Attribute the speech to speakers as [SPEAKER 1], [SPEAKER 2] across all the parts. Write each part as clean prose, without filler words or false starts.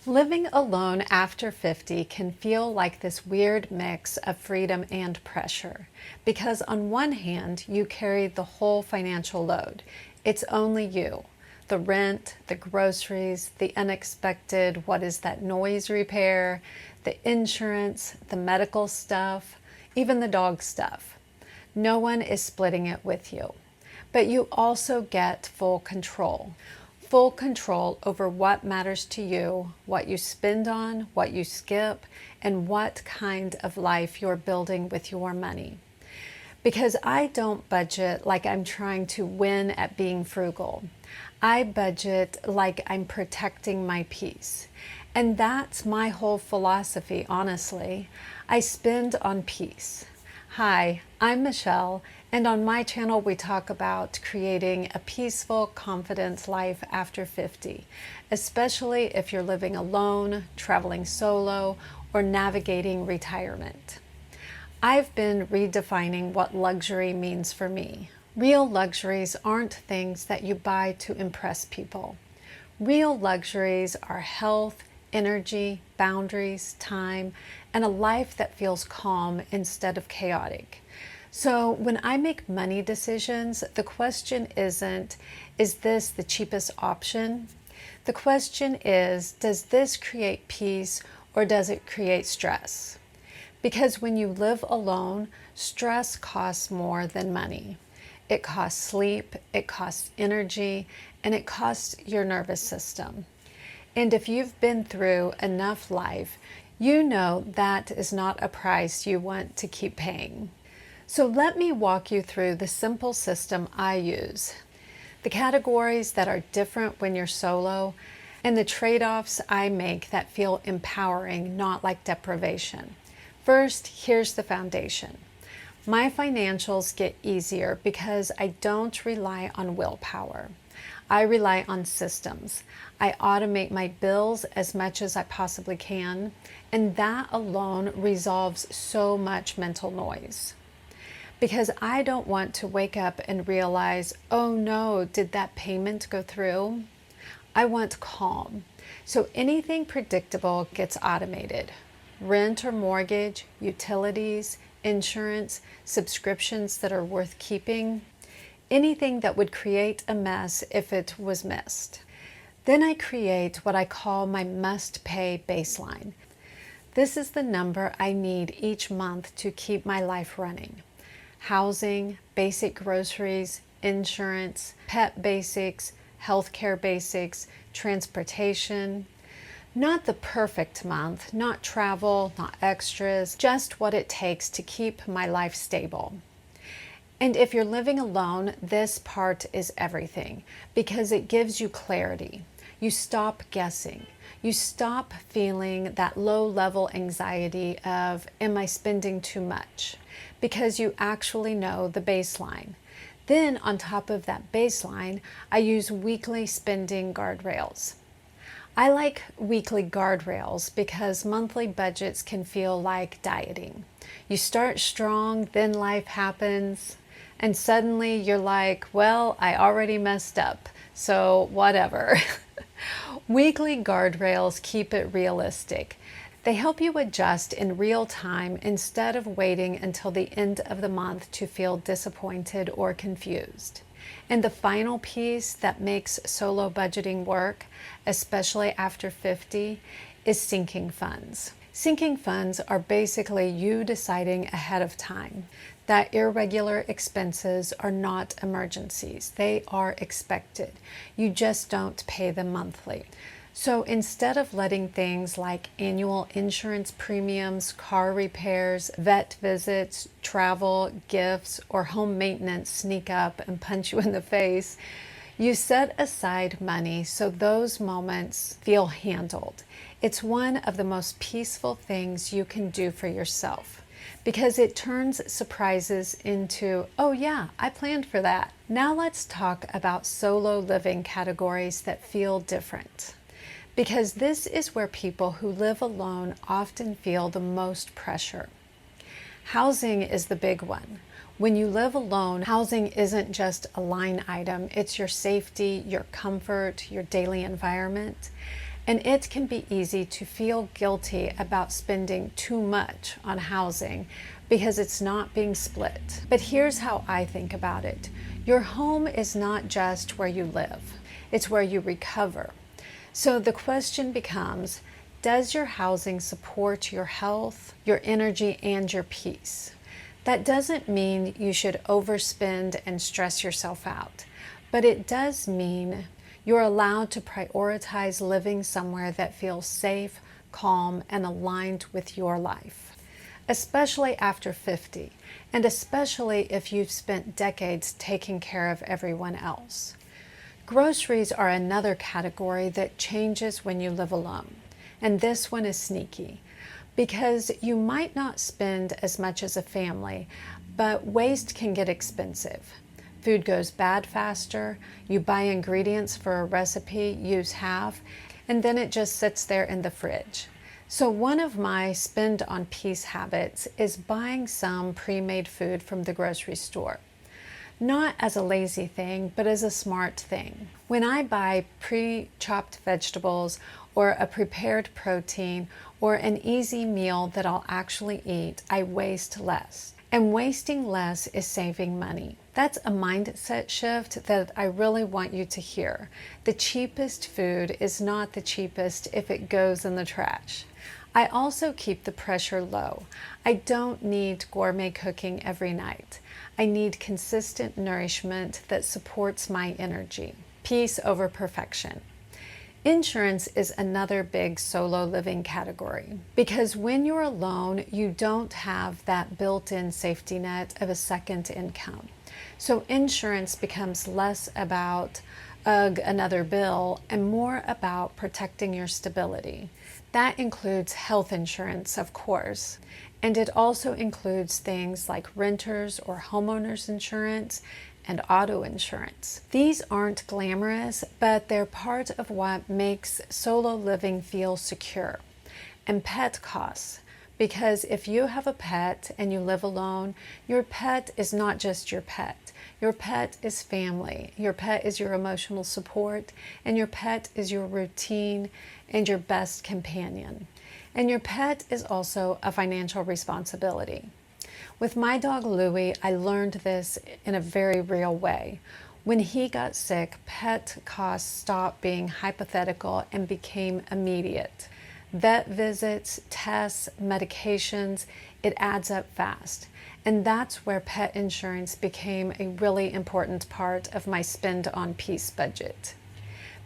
[SPEAKER 1] Living alone after 50 can feel like this weird mix of freedom and pressure because on one hand, you carry the whole financial load. It's only you. The rent, the groceries, the unexpected, what is that noise repair, the insurance, the medical stuff, even the dog stuff. No one is splitting it with you. But you also get full control. Full control over what matters to you, what you spend on, what you skip, and what kind of life you're building with your money. Because I don't budget like I'm trying to win at being frugal. I budget like I'm protecting my peace. And that's my whole philosophy, honestly. I spend on peace. Hi, I'm Michelle, and on my channel we talk about creating a peaceful, confident life after 50, especially if you're living alone, traveling solo, or navigating retirement. I've been redefining what luxury means for me. Real luxuries aren't things that you buy to impress people. Real luxuries are health, energy, boundaries, time, and a life that feels calm instead of chaotic. So when I make money decisions, the question isn't, is this the cheapest option? The question is, does this create peace or does it create stress? Because when you live alone, stress costs more than money. It costs sleep, it costs energy, and it costs your nervous system. And if you've been through enough life, you know that is not a price you want to keep paying. So let me walk you through the simple system I use, the categories that are different when you're solo, and the trade-offs I make that feel empowering, not like deprivation. First, here's the foundation. My financials get easier because I don't rely on willpower. I rely on systems. I automate my bills as much as I possibly can, and that alone resolves so much mental noise. Because I don't want to wake up and realize, oh no, did that payment go through? I want calm. So anything predictable gets automated. Rent or mortgage, utilities, insurance, subscriptions that are worth keeping, anything that would create a mess if it was missed. Then I create what I call my must-pay baseline. This is the number I need each month to keep my life running. Housing, basic groceries, insurance, pet basics, healthcare basics, transportation. Not the perfect month, not travel, not extras, just what it takes to keep my life stable. And if you're living alone, this part is everything because it gives you clarity. You stop guessing. You stop feeling that low-level anxiety of, am I spending too much? Because you actually know the baseline. Then on top of that baseline, I use weekly spending guardrails. I like weekly guardrails because monthly budgets can feel like dieting. You start strong, then life happens, and suddenly you're like, well, I already messed up, so whatever. Weekly guardrails keep it realistic. They help you adjust in real time instead of waiting until the end of the month to feel disappointed or confused. And the final piece that makes solo budgeting work, especially after 50, is sinking funds. Sinking funds are basically you deciding ahead of time that irregular expenses are not emergencies. They are expected. You just don't pay them monthly. So instead of letting things like annual insurance premiums, car repairs, vet visits, travel, gifts, or home maintenance sneak up and punch you in the face, you set aside money so those moments feel handled. It's one of the most peaceful things you can do for yourself because it turns surprises into, oh yeah, I planned for that. Now let's talk about solo living categories that feel different. Because this is where people who live alone often feel the most pressure. Housing is the big one. When you live alone, housing isn't just a line item, it's your safety, your comfort, your daily environment. And it can be easy to feel guilty about spending too much on housing because it's not being split. But here's how I think about it. Your home is not just where you live, it's where you recover. So the question becomes, does your housing support your health, your energy, and your peace? That doesn't mean you should overspend and stress yourself out, but it does mean you're allowed to prioritize living somewhere that feels safe, calm, and aligned with your life, especially after 50, and especially if you've spent decades taking care of everyone else. Groceries are another category that changes when you live alone, and this one is sneaky, because you might not spend as much as a family, but waste can get expensive. Food goes bad faster, you buy ingredients for a recipe, use half, and then it just sits there in the fridge. So one of my spend on peace habits is buying some pre-made food from the grocery store. Not as a lazy thing, but as a smart thing. When I buy pre-chopped vegetables or a prepared protein or an easy meal that I'll actually eat, I waste less. And wasting less is saving money. That's a mindset shift that I really want you to hear. The cheapest food is not the cheapest if it goes in the trash. I also keep the pressure low. I don't need gourmet cooking every night. I need consistent nourishment that supports my energy. Peace over perfection. Insurance is another big solo living category because when you're alone, you don't have that built-in safety net of a second income. So insurance becomes less about, ugh, another bill, and more about protecting your stability. That includes health insurance, of course, and it also includes things like renters or homeowners insurance and auto insurance. These aren't glamorous, but they're part of what makes solo living feel secure. And pet costs, because if you have a pet and you live alone, your pet is not just your pet. Your pet is family. Your pet is your emotional support, and your pet is your routine and your best companion. And your pet is also a financial responsibility. With my dog Louie, I learned this in a very real way. When he got sick, pet costs stopped being hypothetical and became immediate. Vet visits, tests, medications, it adds up fast. And that's where pet insurance became a really important part of my spend on peace budget.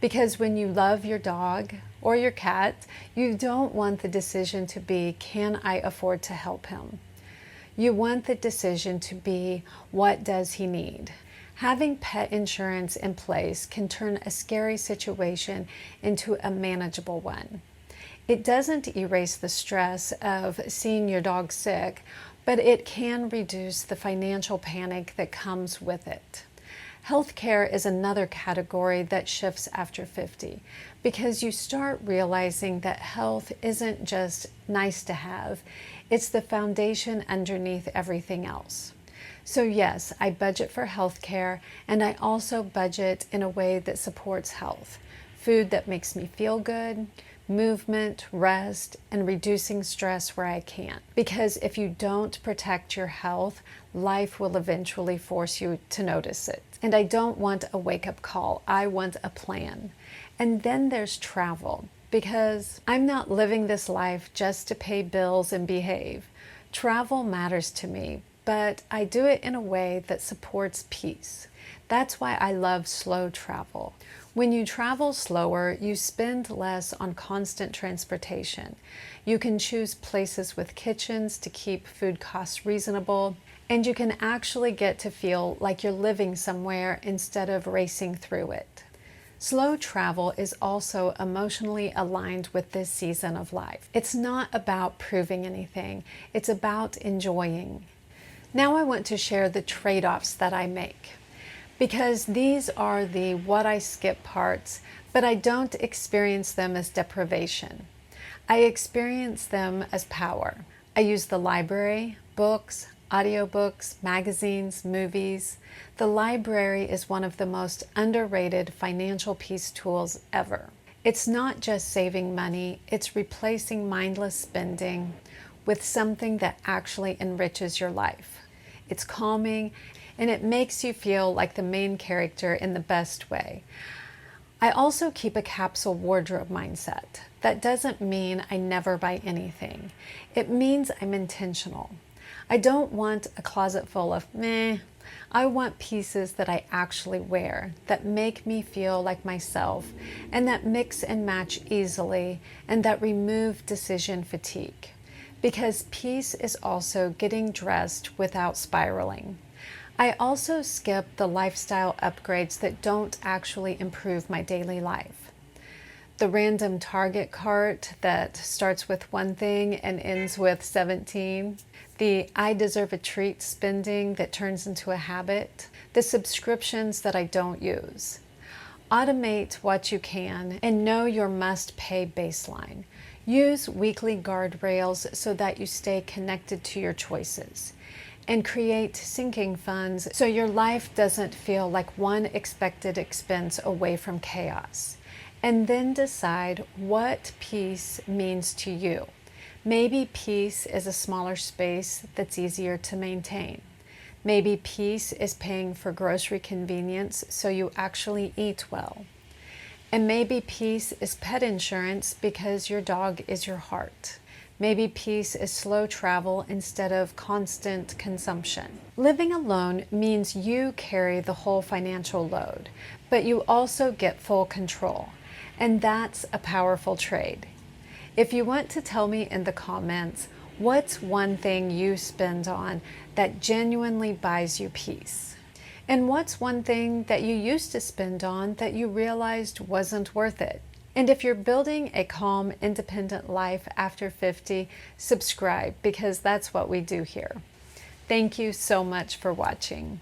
[SPEAKER 1] Because when you love your dog or your cat, you don't want the decision to be, can I afford to help him? You want the decision to be, what does he need? Having pet insurance in place can turn a scary situation into a manageable one. It doesn't erase the stress of seeing your dog sick, but it can reduce the financial panic that comes with it. Healthcare is another category that shifts after 50 because you start realizing that health isn't just nice to have, it's the foundation underneath everything else. So yes, I budget for healthcare, and I also budget in a way that supports health. Food that makes me feel good, movement, rest, and reducing stress where I can. Because if you don't protect your health, life will eventually force you to notice it. And I don't want a wake-up call, I want a plan. And then there's travel, because I'm not living this life just to pay bills and behave. Travel matters to me, but I do it in a way that supports peace. That's why I love slow travel. When you travel slower, you spend less on constant transportation. You can choose places with kitchens to keep food costs reasonable, and you can actually get to feel like you're living somewhere instead of racing through it. Slow travel is also emotionally aligned with this season of life. It's not about proving anything, it's about enjoying. Now I want to share the trade-offs that I make, because these are the what I skip parts, but I don't experience them as deprivation. I experience them as power. I use the library, books, audiobooks, magazines, movies. The library is one of the most underrated financial peace tools ever. It's not just saving money, it's replacing mindless spending with something that actually enriches your life. It's calming and it makes you feel like the main character in the best way. I also keep a capsule wardrobe mindset. That doesn't mean I never buy anything. It means I'm intentional. I don't want a closet full of meh. I want pieces that I actually wear, that make me feel like myself, and that mix and match easily, and that remove decision fatigue. Because peace is also getting dressed without spiraling. I also skip the lifestyle upgrades that don't actually improve my daily life. The random Target cart that starts with one thing and ends with 17. The I deserve a treat spending that turns into a habit. The subscriptions that I don't use. Automate what you can and know your must-pay baseline. Use weekly guardrails so that you stay connected to your choices. And create sinking funds so your life doesn't feel like one expected expense away from chaos. And then decide what peace means to you. Maybe peace is a smaller space that's easier to maintain. Maybe peace is paying for grocery convenience so you actually eat well. And maybe peace is pet insurance because your dog is your heart. Maybe peace is slow travel instead of constant consumption. Living alone means you carry the whole financial load, but you also get full control. And that's a powerful trade. If you want to tell me in the comments, what's one thing you spend on that genuinely buys you peace? And what's one thing that you used to spend on that you realized wasn't worth it? And if you're building a calm, independent life after 50, subscribe because that's what we do here. Thank you so much for watching.